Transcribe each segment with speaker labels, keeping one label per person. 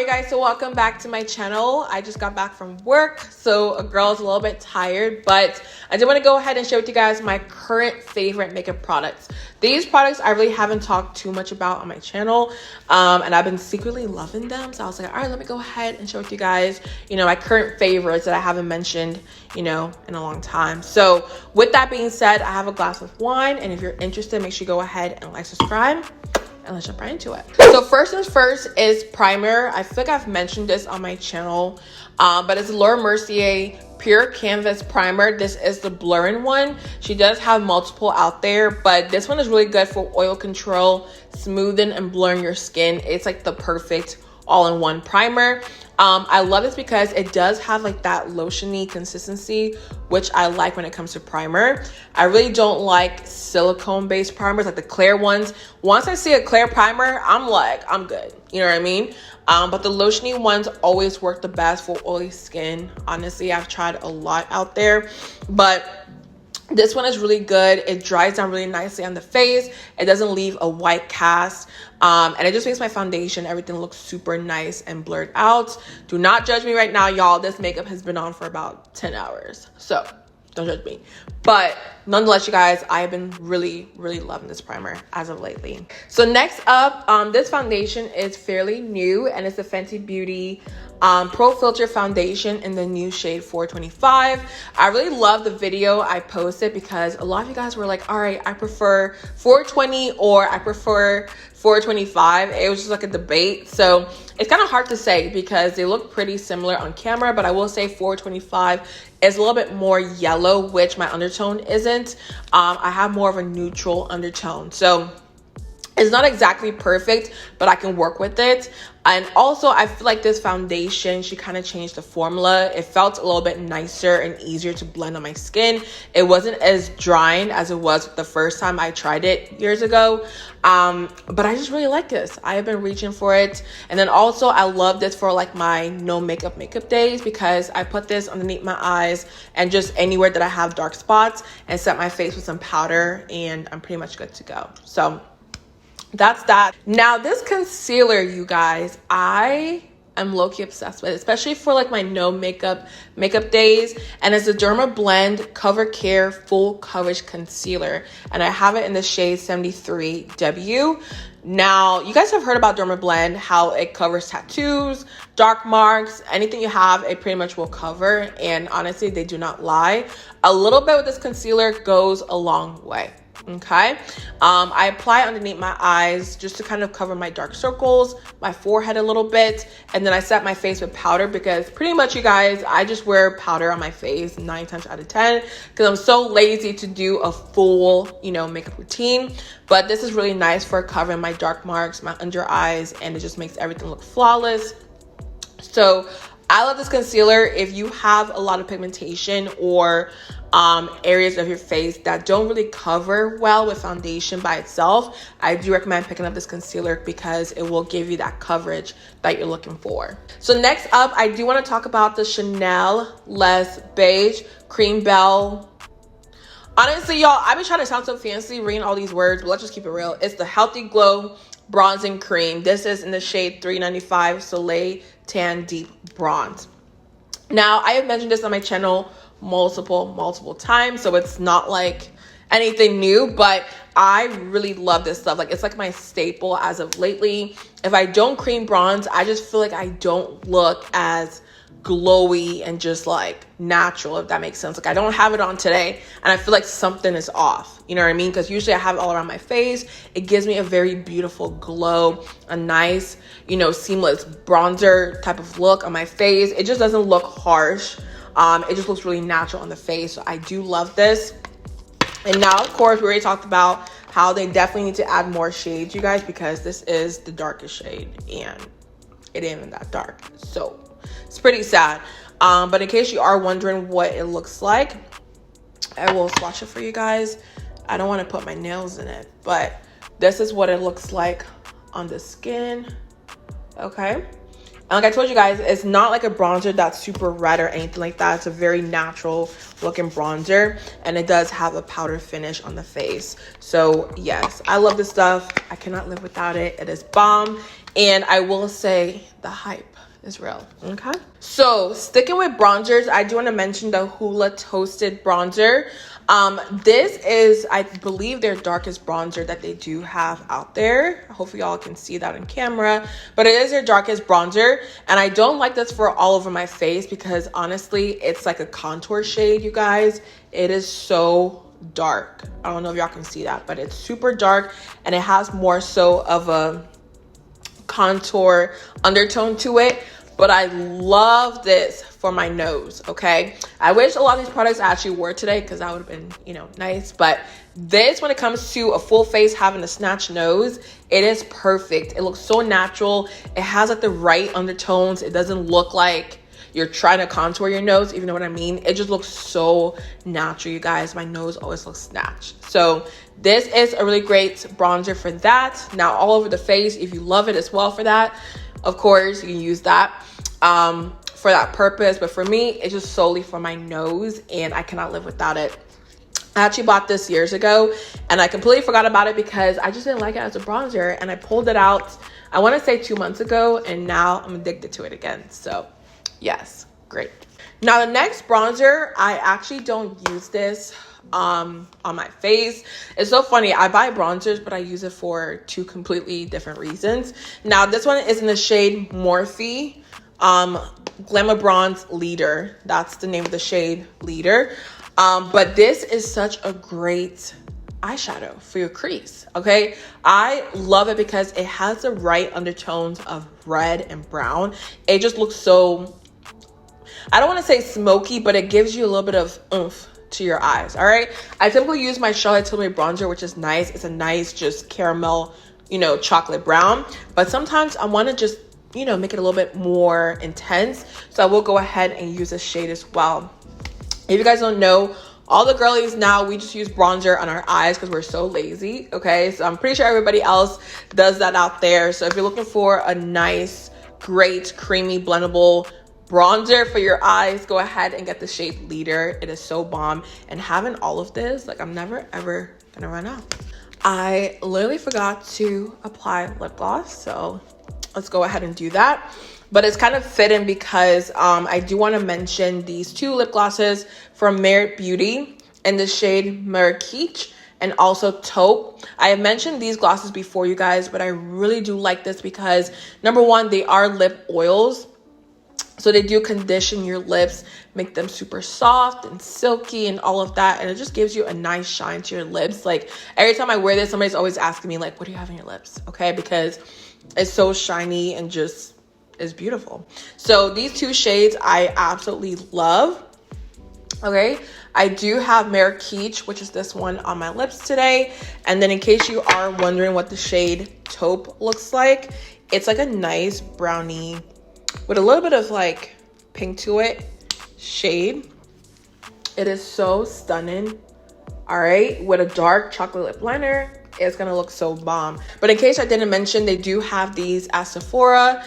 Speaker 1: Alright guys, so welcome back to my channel. I just got back from work, so a girl's a little bit tired, but I did want to go ahead and share with you guys my current favorite makeup products. These products I really haven't talked too much about on my channel, and I've been secretly loving them, so I was like, alright, let me go ahead and share with you guys, my current favorites that I haven't mentioned, in a long time. So with that being said, I have a glass of wine, and if you're interested, make sure you go ahead and like, subscribe, and let's jump right into it. So first things first is primer. I feel like I've mentioned this on my channel, but it's Laura Mercier Pure Canvas Primer. This is the blurring one. She does have multiple out there, but this one is really good for oil control, smoothing and blurring your skin. It's like the perfect all-in-one primer. I love this because it does have like that lotiony consistency, which I like when it comes to primer. I really don't like silicone based primers, like the clear ones. Once I see a clear primer, I'm like, I'm good. You know what I mean? But the lotiony ones always work the best for oily skin. Honestly, I've tried a lot out there, but this one is really good. It dries down really nicely on the face. It doesn't leave a white cast. And it just makes my foundation, everything looks super nice and blurred out. Do not judge me right now, y'all. This makeup has been on for about 10 hours. So don't judge me. But nonetheless, you guys, I have been really, really loving this primer as of lately. So next up, this foundation is fairly new, and it's the Fenty Beauty Pro Filt'r foundation in the new shade 425. I really love the video I posted because a lot of you guys were like, all right, I prefer 420 or I prefer 425. It was just like a debate, so it's kind of hard to say because they look pretty similar on camera, but I will say 425 is a little bit more yellow, which my undertone isn't. I have more of a neutral undertone, so it's not exactly perfect, but I can work with it. And also, I feel like this foundation, she kind of changed the formula. It felt a little bit nicer and easier to blend on my skin. It wasn't as drying as it was the first time I tried it years ago. But I just really like this. I have been reaching for it. And then also, I love this for like my no makeup days because I put this underneath my eyes and just anywhere that I have dark spots and set my face with some powder, and I'm pretty much good to go. So that's that. Now this concealer, you guys, I am low-key obsessed with, especially for like my no makeup days, and it's the Derma Blend Cover Care Full Coverage Concealer, and I have it in the shade 73W. Now, you guys have heard about Derma Blend, how it covers tattoos, dark marks, anything you have, it pretty much will cover, and honestly, they do not lie. A little bit with this concealer goes a long way. Okay, I apply it underneath my eyes just to kind of cover my dark circles, my forehead a little bit, and then I set my face with powder because pretty much, you guys, I just wear powder on my face 9 times out of 10 because I'm so lazy to do a full, makeup routine. But this is really nice for covering my dark marks, my under eyes, and it just makes everything look flawless. So I love this concealer. If you have a lot of pigmentation or areas of your face that don't really cover well with foundation by itself, I do recommend picking up this concealer because it will give you that coverage that you're looking for. So next up, I do want to talk about the Chanel Les Beige Cream Belle. Honestly, y'all, I've been trying to sound so fancy reading all these words, but let's just keep it real. It's the Healthy Glow Bronzing Cream. This is in the shade 395 Soleil Tan Deep Bronze. Now, I have mentioned this on my channel multiple times, so it's not like anything new, but I really love this stuff. Like, it's like my staple as of lately. If I don't cream bronze, I just feel like I don't look as glowy and just like natural, if that makes sense. Like, I don't have it on today and I feel like something is off, you know what I mean? Because usually I have it all around my face. It gives me a very beautiful glow, a nice, seamless bronzer type of look on my face. It just doesn't look harsh. It just looks really natural on the face. So I do love this. And now, of course, we already talked about how they definitely need to add more shades, you guys, because this is the darkest shade and it ain't even that dark. So it's pretty sad. But in case you are wondering what it looks like, I will swatch it for you guys. I don't want to put my nails in it, but this is what it looks like on the skin. Okay. And like I told you guys, it's not like a bronzer that's super red or anything like that. It's a very natural looking bronzer, and it does have a powder finish on the face. So yes, I love this stuff. I cannot live without it. It is bomb. And I will say the hype is real. Okay, so sticking with bronzers, I do want to mention the Hoola Toasted Bronzer. This is, I believe, their darkest bronzer that they do have out there. Hopefully y'all can see that on camera, but it is their darkest bronzer. And I don't like this for all over my face because honestly, it's like a contour shade, you guys. It is so dark. I don't know if y'all can see that, but it's super dark and it has more so of a contour undertone to it. But I love this for my nose, okay? I wish a lot of these products I actually wore today because that would have been, you know, nice. But this, when it comes to a full face having a snatched nose, it is perfect. It looks so natural. It has like the right undertones. It doesn't look like you're trying to contour your nose, if you know what I mean. It just looks so natural, you guys. My nose always looks snatched. So this is a really great bronzer for that. Now, all over the face, if you love it as well for that, of course, you can use that for that purpose. But for me, it's just solely for my nose, and I cannot live without it. I actually bought this years ago, and I completely forgot about it because I just didn't like it as a bronzer, and I pulled it out, I want to say 2 months ago, and now I'm addicted to it again. So yes, great. Now the next bronzer, I actually don't use this on my face. It's so funny, I buy bronzers but I use it for two completely different reasons. Now this one is in the shade Morphe Glamabronze Leader. That's the name of the shade, Leader. But this is such a great eyeshadow for your crease, okay? I love it because it has the right undertones of red and brown. It just looks so, I don't want to say smoky, but it gives you a little bit of oomph to your eyes. All right, I typically use my Charlotte Tilbury bronzer, which is nice. It's a nice just caramel, you know, chocolate brown, but sometimes I want to just, you know, make it a little bit more intense, so I will go ahead and use this shade as well. If you guys don't know, all the girlies now, we just use bronzer on our eyes because we're so lazy, okay? So I'm pretty sure everybody else does that out there. So if you're looking for a nice, great, creamy, blendable bronzer for your eyes, go ahead and get the shade Leader. It is so bomb. And having all of this, like, I'm never ever gonna run out. I literally forgot to apply lip gloss, so let's go ahead and do that. But it's kind of fitting because I do want to mention these two lip glosses from Merit Beauty in the shade Marrakech and also Taupe. I have mentioned these glosses before, you guys, but I really do like this because number one, they are lip oils. So they do condition your lips, make them super soft and silky and all of that. And it just gives you a nice shine to your lips. Like every time I wear this, somebody's always asking me like, what do you have on your lips? Okay, because it's so shiny and just is beautiful. So these two shades I absolutely love. Okay, I do have Marrakech, which is this one, on my lips today. And then in case you are wondering what the shade Taupe looks like, it's like a nice brownie with a little bit of like pink to it shade. It is so stunning. All right, with a dark chocolate lip liner, it's gonna look so bomb. But in case I didn't mention, they do have these at Sephora.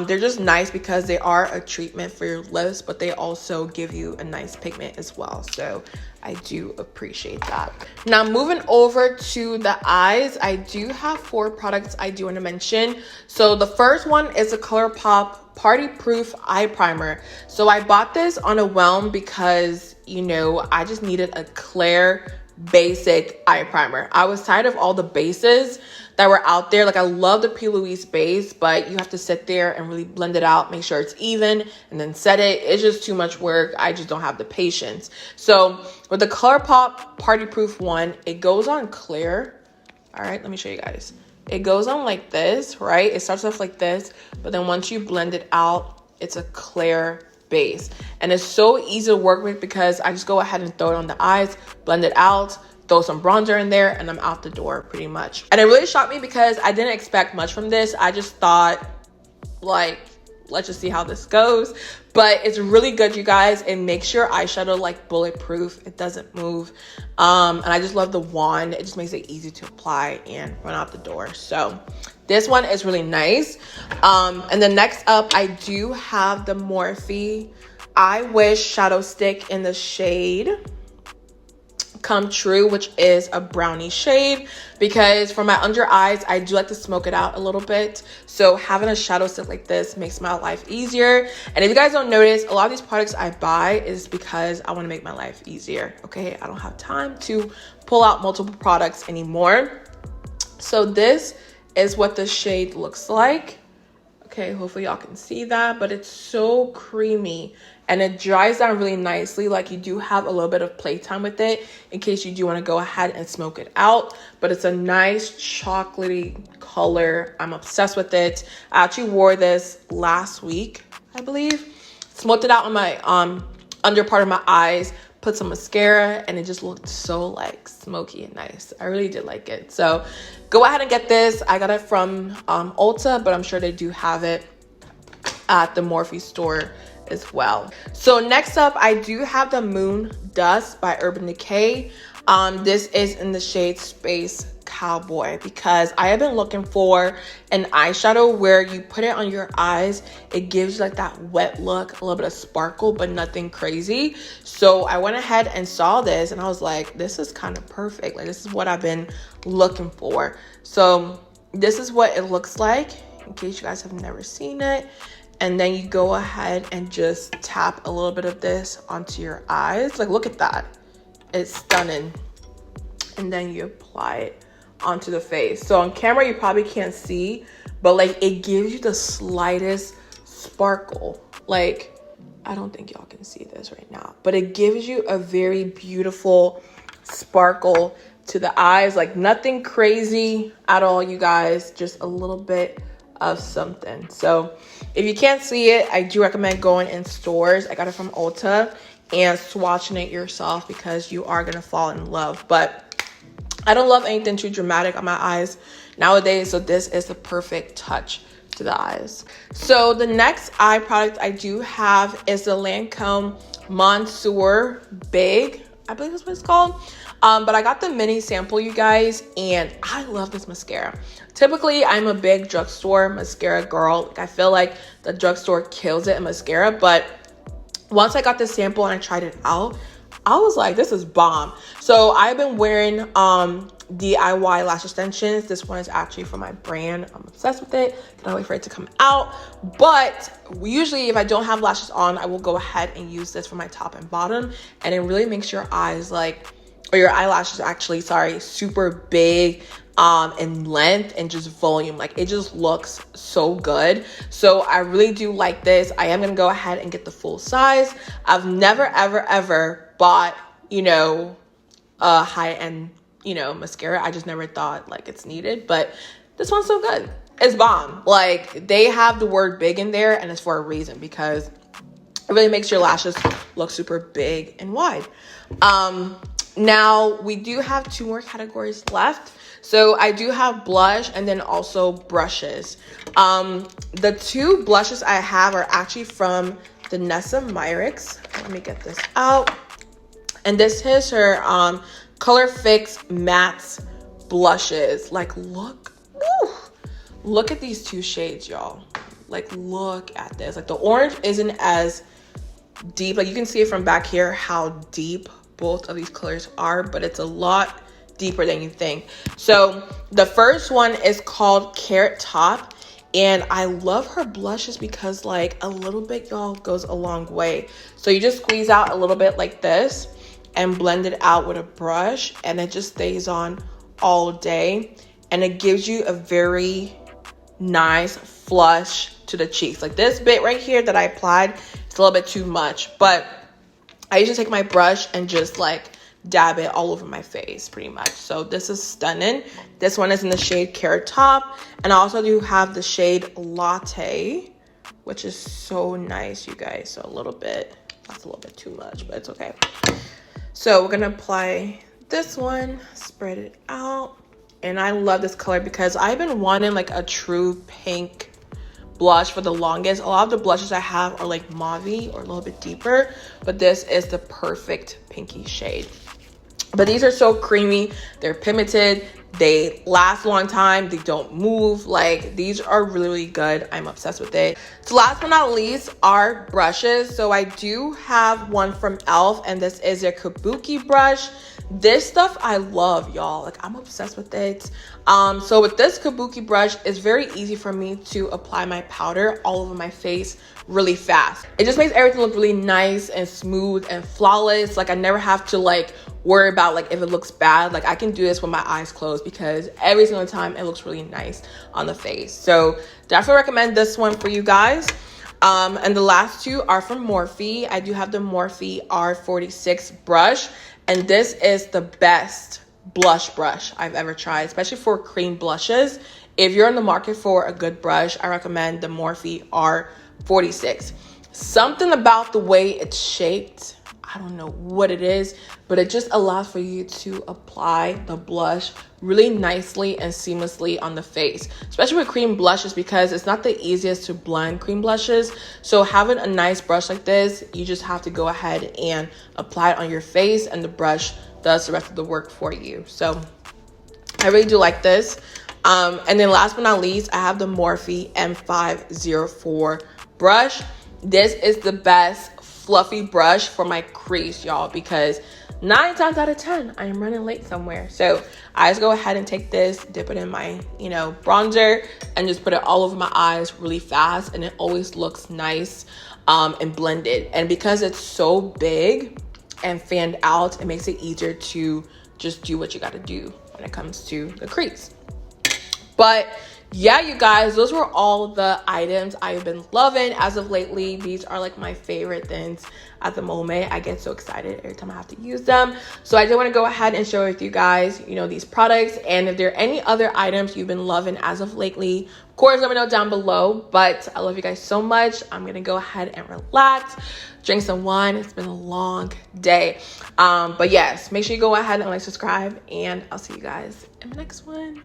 Speaker 1: They're just nice because they are a treatment for your lips, but they also give you a nice pigment as well. So I do appreciate that. Now moving over to the eyes, I do have 4 products I do want to mention. So the first one is a Colourpop Party Proof Eye Primer. So I bought this on a whim because, you know, I just needed a clear basic eye primer. I was tired of all the bases that were out there. Like I love the P. Louise base, but you have to sit there and really blend it out, make sure it's even, and then set it. It's just too much work. I just don't have the patience. So with the Colourpop Party Proof one, it goes on clear. All right, let me show you guys. It goes on like this, right? It starts off like this, but then once you blend it out, it's a clear base. And it's so easy to work with because I just go ahead and throw it on the eyes, blend it out, throw some bronzer in there, and I'm out the door pretty much. And it really shocked me because I didn't expect much from this. I just thought, like, let's just see how this goes. But it's really good, you guys. It makes your eyeshadow like bulletproof. It doesn't move. And I just love the wand. It just makes it easy to apply and run out the door. So this one is really nice. And then next up, I do have the Morphe I Wish Shadow Stick in the shade Come True, which is a brownie shade, because for my under eyes, I do like to smoke it out a little bit. So having a shadow stick like this makes my life easier. And if you guys don't notice, a lot of these products I buy is because I want to make my life easier. Okay, I don't have time to pull out multiple products anymore. So this is what the shade looks like. Okay, hopefully y'all can see that, but it's so creamy and it dries down really nicely. Like, you do have a little bit of playtime with it in case you do want to go ahead and smoke it out, but it's a nice chocolatey color. I'm obsessed with it. I actually wore this last week, I believe. Smoked it out on my under part of my eyes, put some mascara, and it just looked so like smoky and nice. I really did like it. So go ahead and get this. I got it from Ulta, but I'm sure they do have it at the Morphe store as well. So next up, I do have the Moon Dust by Urban Decay. This is in the shade Space Cowboy, because I have been looking for an eyeshadow where you put it on your eyes, it gives you like that wet look, a little bit of sparkle, but nothing crazy. So I went ahead and saw this and I was like, this is kind of perfect. Like, this is what I've been looking for. So this is what it looks like in case you guys have never seen it. And then you go ahead and just tap a little bit of this onto your eyes. Like, look at that. It's stunning. And then you apply it onto the face. So on camera, you probably can't see, but like, it gives you the slightest sparkle. Like, I don't think y'all can see this right now, but it gives you a very beautiful sparkle to the eyes. Like, nothing crazy at all, you guys, just a little bit of something. So if you can't see it, I do recommend going in stores. I got it from Ulta and swatching it yourself, because you are gonna fall in love. But I don't love anything too dramatic on my eyes nowadays, so this is the perfect touch to the eyes. So the next eye product I do have is the Lancôme Monsieur Big, I believe that's what it's called. But I got the mini sample, you guys, and I love this mascara. Typically, I'm a big drugstore mascara girl. Like, I feel like the drugstore kills it in mascara, but once I got the sample and I tried it out, I was like, this is bomb. So I've been wearing DIY lash extensions. This one is actually from my brand. I'm obsessed with it. Cannot wait for it to come out. But usually if I don't have lashes on, I will go ahead and use this for my top and bottom. And it really makes your eyes like, or your eyelashes actually, sorry, super big in length and just volume. Like, it just looks so good. So I really do like this. I am gonna go ahead and get the full size. I've never ever bought, you know, a high-end, you know, mascara. I just never thought like it's needed, but this one's so good. It's bomb. Like, they have the word big in there, and it's for a reason, because it really makes your lashes look super big and wide. Now we do have 2 more categories left. So I do have blush and then also brushes. The 2 blushes I have are actually from DANESSA MYRICKS. Let me get this out. And this is her Colorfix matte blushes. Like, look at these 2 shades, y'all. Like, look at this. Like, the orange isn't as deep. Like, you can see it from back here how deep both of these colors are, but it's a lot deeper than you think. So the first one is called Carrot Top, and I love her blushes because like a little bit, y'all, goes a long way. So you just squeeze out a little bit like this and blend it out with a brush, and it just stays on all day, and it gives you a very nice flush to the cheeks. Like, this bit right here that I applied, it's a little bit too much, but I usually take my brush and just like dab it all over my face pretty much. So this is stunning. This one is in the shade Carrot Top, and I also do have the shade Latte, which is so nice, you guys. So a little bit, that's a little bit too much, but it's okay. So we're gonna apply this one, spread it out, and I love this color because I've been wanting like a true pink blush for the longest. A lot of the blushes I have are like mauve or a little bit deeper, but this is the perfect pinky shade. But these are so creamy, they're pigmented, They last a long time. They don't move. Like, these are really, really good. I'm obsessed with it. So last but not least are brushes. So I do have one from e.l.f. and this is their Kabuki brush. This stuff I love, y'all. Like, I'm obsessed with it. So with this Kabuki brush, it's very easy for me to apply my powder all over my face really fast. It just makes everything look really nice and smooth and flawless. Like, I never have to like worry about like if it looks bad. Like, I can do this with my eyes closed because every single time it looks really nice on the face. So definitely recommend this one for you guys. And the last two are from Morphe. I do have the Morphe R46 brush, and this is the best blush brush I've ever tried, especially for cream blushes. If you're in the market for a good brush, I recommend the Morphe R46. Something about the way it's shaped, I don't know what it is, but it just allows for you to apply the blush really nicely and seamlessly on the face, especially with cream blushes, because it's not the easiest to blend cream blushes. So having a nice brush like this, you just have to go ahead and apply it on your face, and the brush does the rest of the work for you. So I really do like this. And then last but not least, I have the Morphe M504 brush. This is the best fluffy brush for my crease, y'all, because 9 times out of 10 I am running late somewhere. So I just go ahead and take this, dip it in my bronzer, and just put it all over my eyes really fast, and it always looks nice and blended. And because it's so big and fanned out, it makes it easier to just do what you got to do when it comes to the crease. But yeah, you guys, those were all the items I've been loving as of lately. These are like my favorite things at the moment. I get so excited every time I have to use them. So I did want to go ahead and share with you guys, these products. And if there are any other items you've been loving as of lately, of course, let me know down below. But I love you guys so much. I'm going to go ahead and relax, drink some wine. It's been a long day. But yes, make sure you go ahead and like, subscribe, and I'll see you guys in the next one.